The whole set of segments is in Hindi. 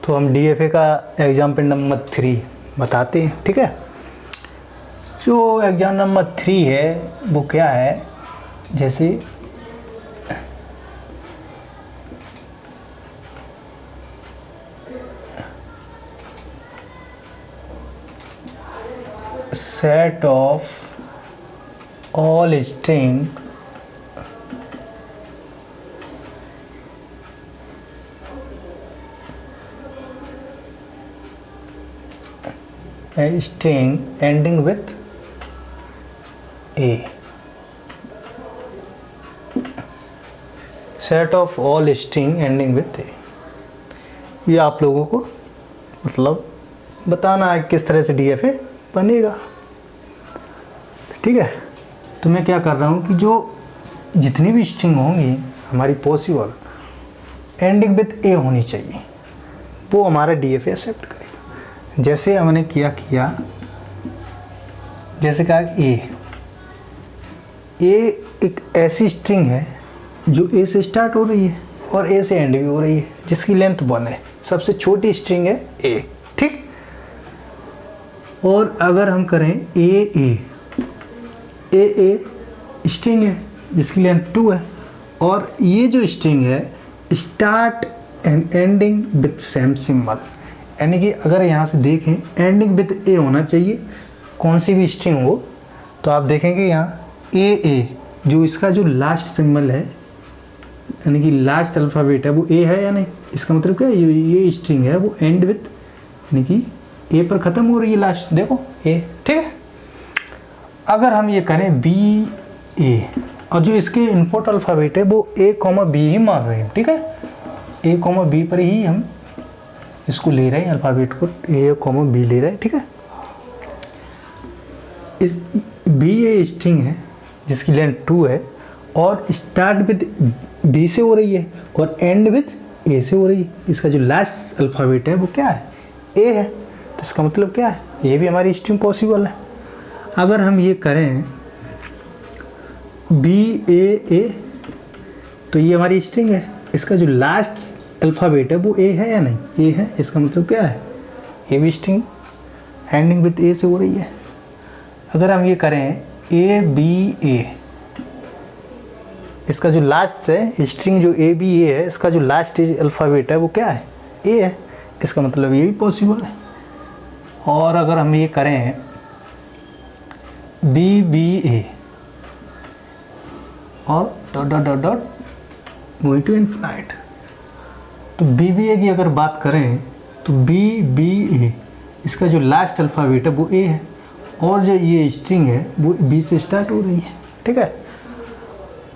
तो हम DFA का एग्जाम्पल नंबर 3 बताते हैं, ठीक है। जो एग्जाम नंबर 3 है वो क्या है, जैसे set of all string string ending with a, set of all string ending with a। ये आप लोगों को मतलब बताना है किस तरह से DFA बनेगा, ठीक है। तो मैं क्या कर रहा हूँ कि जो जितनी भी स्ट्रिंग होंगी हमारी पॉसिबल एंडिंग विथ ए होनी चाहिए, वो हमारा DFA एक्सेप्ट करेगा। जैसे हमने किया जैसे कहा ए एक ऐसी स्ट्रिंग है जो ए से स्टार्ट हो रही है और ए से एंड भी हो रही है, जिसकी लेंथ 1 है, सबसे छोटी स्ट्रिंग है ए, ठीक। और अगर हम करें ए स्ट्रिंग है जिसकी लेंथ 2 है, और ये जो स्ट्रिंग है start and ending with same symbol, यानी कि अगर यहाँ से देखें एंडिंग विथ ए होना चाहिए कौन सी भी स्ट्रिंग हो, तो आप देखेंगे यहाँ ए जो इसका जो लास्ट सिंबल है यानी कि लास्ट अल्फ़ाबेट है वो ए है या नहीं, इसका मतलब क्या है, ये स्ट्रिंग है वो एंड विथ यानी कि ए पर ख़त्म हो रही है लास्ट, देखो ए, ठीक है। अगर हम ये करें बी ए और जो इसके इनपुट अल्फ़ाबेट है वो ए कॉमा बी ही मान रहे हैं, ठीक है। ए कॉमा बी पर ही हम इसको ले रहे हैं, अल्फ़ाबेट को ए कॉमा बी ले रहे हैं, ठीक है। इस बी ए स्ट्रिंग है जिसकी लेंथ 2 है और स्टार्ट विद बी से हो रही है और एंड विद ए से हो रही है। इसका जो लास्ट अल्फ़ाबेट है वो क्या है, ए है, तो इसका मतलब क्या है, ये भी हमारी स्ट्रिंग पॉसिबल है। अगर हम ये करें बी ए तो ये हमारी स्ट्रिंग है, इसका जो लास्ट अल्फ़ाबेट है वो ए है या नहीं, ए है, इसका मतलब क्या है, ये भी स्ट्रिंग एंडिंग विद ए से हो रही है। अगर हम ये करें ए बी ए, इसका जो लास्ट है स्ट्रिंग जो ए बी ए है, इसका जो लास्ट अल्फ़ाबेट है वो क्या है, ए है, इसका मतलब ये भी पॉसिबल है। और अगर हम ये करें बी बी ए और dot dot dot dot going to infinite, तो बी बी ए की अगर बात करें तो बी बी ए इसका जो लास्ट अल्फ़ाबेट है वो ए है और जो ये स्ट्रिंग है वो बी से स्टार्ट हो रही है, ठीक है।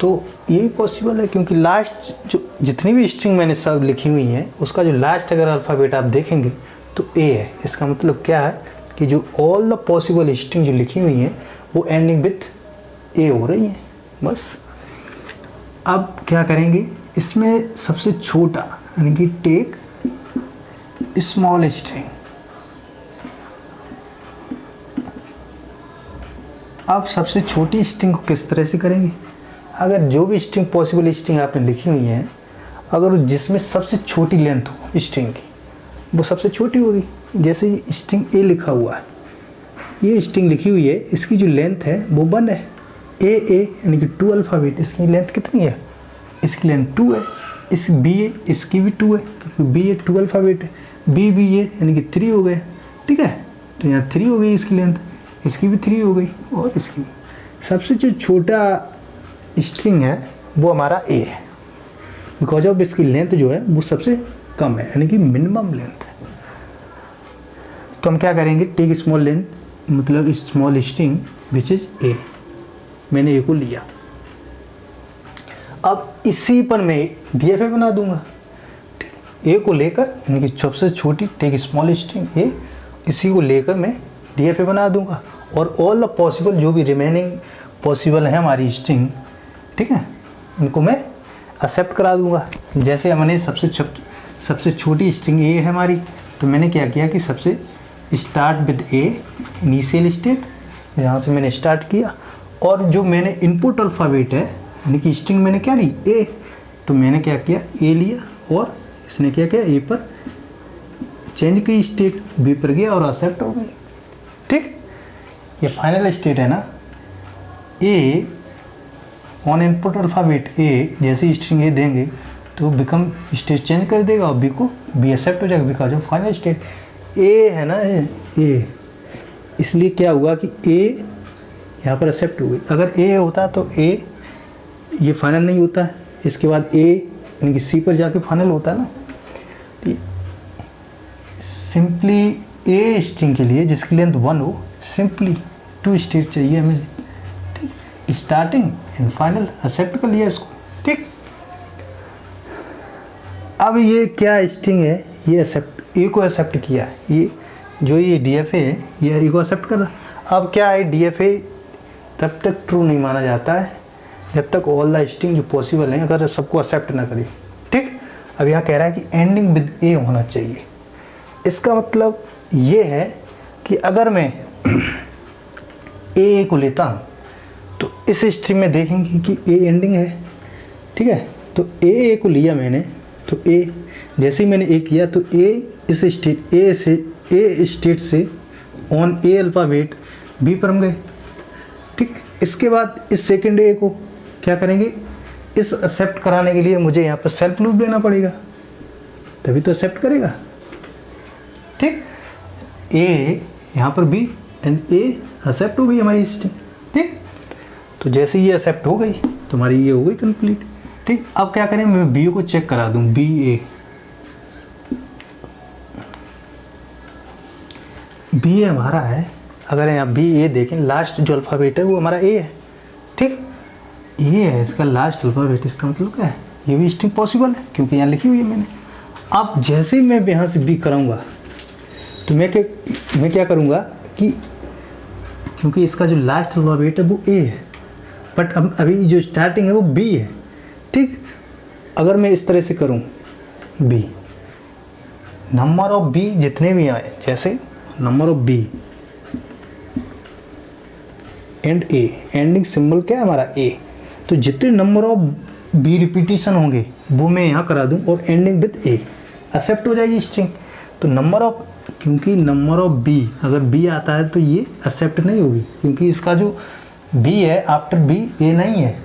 तो ये भी पॉसिबल है क्योंकि लास्ट जो जितनी भी स्ट्रिंग मैंने सब लिखी हुई हैं उसका जो लास्ट अगर अल्फ़ाबेट आप देखेंगे तो ए है, इसका मतलब क्या है कि जो ऑल द पॉसिबल स्ट्रिंग जो लिखी हुई हैं वो एंडिंग विथ ए हो रही हैं, बस। अब क्या करेंगे, इसमें सबसे छोटा यानी कि टेक स्मॉल स्ट्रिंग। अब सबसे छोटी स्ट्रिंग को किस तरह से करेंगे, अगर जो भी स्ट्रिंग पॉसिबल स्ट्रिंग आपने लिखी हुई है, अगर जिसमें सबसे छोटी लेंथ हो स्ट्रिंग की वो सबसे छोटी होगी। जैसे स्ट्रिंग ए लिखा हुआ है, ये स्ट्रिंग लिखी हुई है, इसकी जो लेंथ है वो 1 है, ए यानी कि 2 अल्फ़ाबेट, इसकी लेंथ कितनी है, इसकी लेंथ 2 है। इस बी ए इसकी भी 2 है क्योंकि बी ए 2 अल्फ़ाबेट है, बी बी ए यानी कि 3 हो गए, ठीक है। तो यहाँ 3 हो गई इसकी लेंथ, इसकी भी 3 हो गई और इसकी सबसे जो छोटा स्ट्रिंग है वो हमारा ए है, बिकॉज ऑफ इसकी लेंथ जो है वो सबसे कम है यानी कि मिनिमम लेंथ है। तो हम क्या करेंगे, टेक स्मॉल लेंथ मतलब small string which is a, मैंने ए को लिया। अब इसी पर मैं DFA बना दूंगा, ए को लेकर यानी कि सबसे छोटी टेक स्मॉल स्ट्रिंग ए, इसी को लेकर मैं DFA बना दूंगा और ऑल द पॉसिबल जो भी रिमेनिंग पॉसिबल है हमारी स्ट्रिंग, ठीक है, इनको मैं एक्सेप्ट करा दूंगा। जैसे हमने सबसे छोटी स्ट्रिंग ए है हमारी, तो मैंने क्या किया कि सबसे start with A initial state, यहाँ से मैंने स्टार्ट किया और जो मैंने इनपुट अल्फ़ाबेट है यानी कि स्ट्रिंग मैंने क्या ली, ए, तो मैंने क्या किया, ए लिया और इसने क्या किया, ए पर चेंज की स्टेट बी पर गया और एक्सेप्ट हो गई। ठीक, ये फाइनल स्टेट है ना। ए ऑन इनपुट अल्फ़ाबेट ए, जैसे स्ट्रिंग ए देंगे तो बिकम स्टेट चेंज कर देगा और बी को बी एक्सेप्ट हो जाएगा, बी का जो फाइनल स्टेट ए है ना ए, इसलिए क्या हुआ कि ए यहाँ पर एक्सेप्ट हो गई। अगर ए होता तो ए ये फाइनल नहीं होता है, इसके बाद ए यानी कि सी पर जाके फाइनल होता है ना। तो सिंपली ए स्ट्रिंग के लिए जिसकी लेंथ 1 हो, सिंपली 2 स्टेट चाहिए हमें। ठीक, स्टार्टिंग एंड फाइनल एक्सेप्ट कर लिया इसको। ठीक, अब ये क्या स्ट्रिंग है, ये एक्सेप्ट ए को एक्सेप्ट किया, ये जो ये DFA है ये ए को एक्सेप्ट कर रहा। अब क्या है, DFA तब तक ट्रू नहीं माना जाता है जब तक ऑल द स्ट्रिंग जो पॉसिबल है अगर सबको एक्सेप्ट ना करे। ठीक, अब यहाँ कह रहा है कि एंडिंग विद ए होना चाहिए। इसका मतलब ये है कि अगर मैं ए को लेता हूँ तो इस स्ट्रिंग में देखेंगे कि ए एंडिंग है। ठीक है, तो ए को लिया मैंने, तो ए जैसे ही मैंने ए किया तो ए इस स्टेट ए स्टेट से ऑन ए अल्फ़ाबेट बी पर हम गए। ठीक, इसके बाद इस सेकंड ए को क्या करेंगे, इस एक्सेप्ट कराने के लिए मुझे यहाँ पर सेल्फ लूप लेना पड़ेगा, तभी तो एक्सेप्ट करेगा। ठीक, ए यहाँ पर बी एंड ए एक्सेप्ट हो गई हमारी स्ट्रिंग। ठीक, तो जैसे ये एक्सेप्ट हो गई तो हमारी ये हो गई कंप्लीट। ठीक, अब क्या करें, मैं बी को चेक करा दूँ, बी ए हमारा है। अगर यहाँ बी ए देखें, लास्ट जो अल्फ़ाबेट है वो हमारा ए है। ठीक, ये है इसका लास्ट अल्फ़ाबेट, इसका मतलब क्या है, ये भी स्ट्रिंग पॉसिबल है क्योंकि यहाँ लिखी हुई है मैंने। अब जैसे ही मैं यहाँ से बी कराऊंगा तो मैं क्या करूँगा कि क्योंकि इसका जो लास्ट अल्फ़ाबेट है वो ए है, बट अब अभी जो स्टार्टिंग है वो बी है। ठीक, अगर मैं इस तरह से करूँ बी, नंबर ऑफ बी जितने भी आए, जैसे number of B and A, ending symbol क्या है हमारा ए, तो जितने नंबर ऑफ बी रिपीटिशन होंगे वो मैं यहाँ करा दूँ और एंडिंग विद ए, एक्सेप्ट हो जाएगी स्ट्रिंग। तो नंबर ऑफ, क्योंकि नंबर ऑफ बी अगर बी आता है तो ये एक्सेप्ट नहीं होगी क्योंकि इसका जो बी है आफ्टर बी ए नहीं है।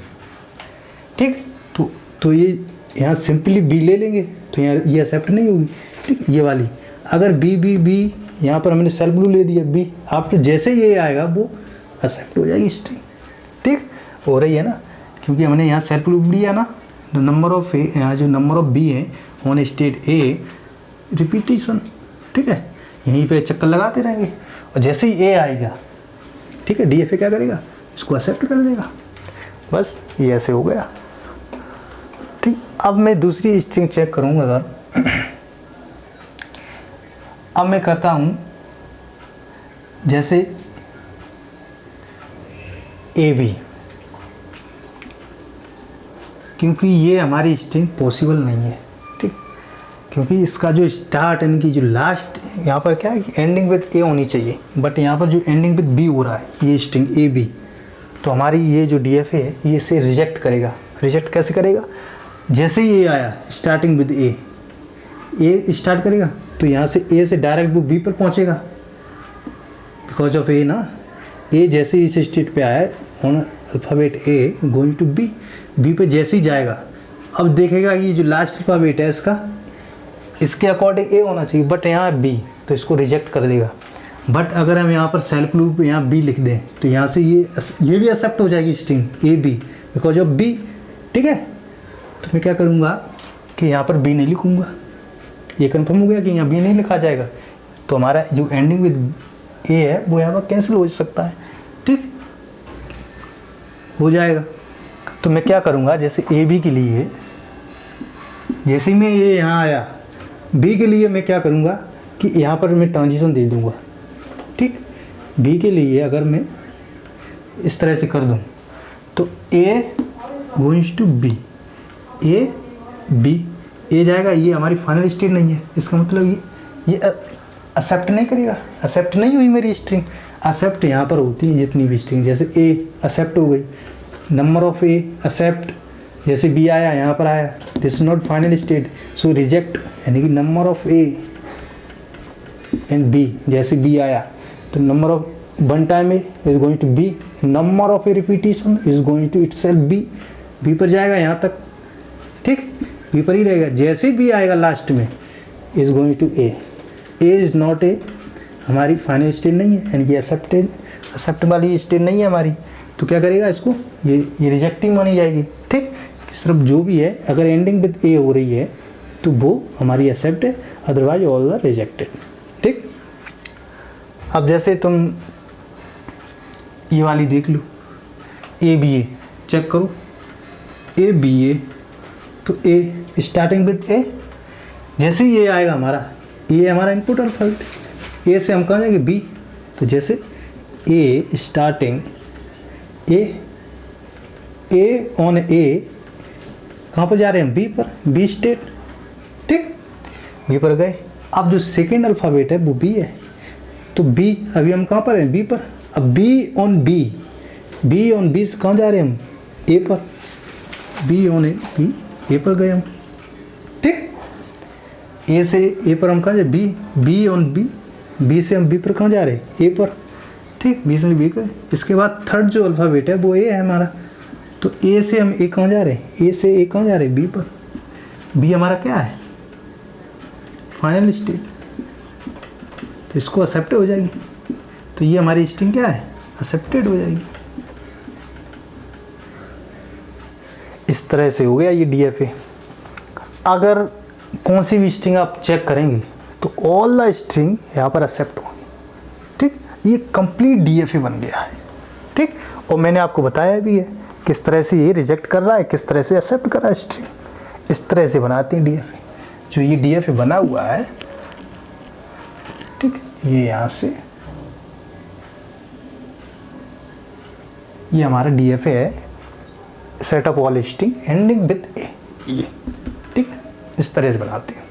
ठीक, तो ये यहाँ सिंपली बी ले लेंगे तो यहाँ ये एक्सेप्ट नहीं होगी। ठीक, ये वाली अगर बी यहाँ पर हमने सेल्फ लूप ले दिया बी, आफ्टर जैसे ये आएगा वो एक्सेप्ट हो जाएगी स्ट्रिंग। ठीक, हो रही है ना, क्योंकि हमने यहाँ सेल्फ लूप लिया ना, तो नंबर ऑफ ए, यहाँ जो नंबर ऑफ बी है ऑन स्टेट ए रिपीटिशन। ठीक है, यहीं पे चक्कर लगाते रहेंगे और जैसे ही ए आएगा, ठीक है, DFA क्या करेगा, इसको एक्सेप्ट कर देगा। बस ये ऐसे हो गया। ठीक, अब मैं दूसरी स्ट्रिंग चेक करूँगा। अगर अब मैं करता हूँ जैसे AB, क्योंकि ये हमारी स्ट्रिंग पॉसिबल नहीं है। ठीक, क्योंकि इसका जो स्टार्ट यानी कि जो लास्ट यहाँ पर क्या है कि एंडिंग विद ए होनी चाहिए, बट यहाँ पर जो एंडिंग विद बी हो रहा है ये स्ट्रिंग AB, तो हमारी ये जो DFA है ये इसे रिजेक्ट करेगा। रिजेक्ट कैसे करेगा, जैसे ही ए आया स्टार्टिंग विद ए स्टार्ट करेगा तो यहाँ से ए से डायरेक्ट वो बी पर पहुँचेगा बिकॉज ऑफ ए ना। ए जैसे ही इस स्टेट पे आया on alphabet A going to B पे जैसे ही जाएगा, अब देखेगा कि ये जो लास्ट अल्फ़ाबेट है इसके अकॉर्डिंग ए होना चाहिए, बट यहाँ बी, तो इसको रिजेक्ट कर देगा। बट अगर हम यहाँ पर सेल्फ लूप यहाँ बी लिख दें तो यहाँ से ये भी एक्सेप्ट हो जाएगी string A B because of B. ठीक है, तो मैं क्या करूँगा कि यहाँ पर बी नहीं लिखूँगा, ये कंफर्म हो गया कि यहाँ बी नहीं लिखा जाएगा, तो हमारा जो एंडिंग विद ए है वो यहाँ पर कैंसिल हो सकता है। ठीक, हो जाएगा। तो मैं क्या करूँगा, जैसे ए बी के लिए जैसे ही मैं ये यहाँ आया, बी के लिए मैं क्या करूँगा कि यहाँ पर मैं ट्रांजिशन दे दूँगा। ठीक, बी के लिए अगर मैं इस तरह से कर दूँ तो A goings to B, A B, A जाएगा, ये हमारी फाइनल स्टेट नहीं है, इसका मतलब ये एक्सेप्ट नहीं करेगा। एक्सेप्ट नहीं हुई मेरी स्ट्रिंग। एक्सेप्ट यहाँ पर होती है जितनी भी स्ट्रिंग, जैसे ए एक्सेप्ट हो गई, नंबर ऑफ ए एक्सेप्ट, जैसे बी आया यहाँ पर आया, this is not final state so reject, यानी कि number of A and B, जैसे बी आया तो number of one time A is going to B, number of A repetition is going to itself B, B पर जाएगा यहाँ तक, ठीक, बी पर ही रहेगा। जैसे बी आएगा लास्ट में is going to A is not A, हमारी फाइनल स्टेट नहीं है, यानी कि एक्सेप्ट वाली स्टेट नहीं है हमारी, तो क्या करेगा इसको, ये रिजेक्टिंग मानी जाएगी, ठीक। सिर्फ जो भी है अगर एंडिंग विद ए हो रही है तो वो हमारी एक्सेप्ट है, अदरवाइज ऑल आर रिजेक्टेड, ठीक। अब जैसे तुम ये वाली देख लो, ए बी ए चेक करो, ए बी ए, तो ए स्टार्टिंग विद ए, जैसे ही ये आएगा हमारा, ये हमारा इनपुट अल्फाबेट, ए से हम कहाँ जाएंगे बी, तो जैसे ए स्टार्टिंग ए ऑन ए कहाँ पर जा रहे हैं, बी पर, बी स्टेट, ठीक, बी पर गए। अब जो सेकेंड अल्फ़ाबेट है वो बी है, तो बी अभी हम कहाँ पर हैं, बी पर। अब बी ऑन बी से कहाँ जा रहे हैं हम, ए पर, बी ऑन ए बी, ए पर गए हम, ठीक। ए से ए पर हम कहाँ जाए, बी ऑन बी से हम बी पर कहाँ जा रहे हैं, ए पर, ठीक, बी से बी गए। इसके बाद थर्ड जो अल्फ़ाबेट है वो ए है हमारा, तो ए से हम ए कहाँ जा रहे हैं, ए से ए कहाँ जा रहे हैं, बी पर, बी हमारा क्या है, फाइनल स्टेट, तो इसको एक्सेप्ट हो जाएगी, तो ये हमारी स्ट्रिंग क्या है, एक्सेप्टेड हो जाएगी। इस तरह से हो गया ये DFA। अगर कौन सी भी स्ट्रिंग आप चेक करेंगे तो ऑल द स्ट्रिंग यहाँ पर एक्सेप्ट होगी, ठीक, ये कंप्लीट DFA बन गया है, ठीक। और मैंने आपको बताया भी है किस तरह से ये रिजेक्ट कर रहा है, किस तरह से एक्सेप्ट कर रहा है स्ट्रिंग, इस तरह से बनाते हैं DFA। जो ये DFA बना हुआ है, ठीक, ये यहाँ से ये हमारा DFA है, set of all string ending with A, ये, ठीक है, इस तरह से बनाते हैं।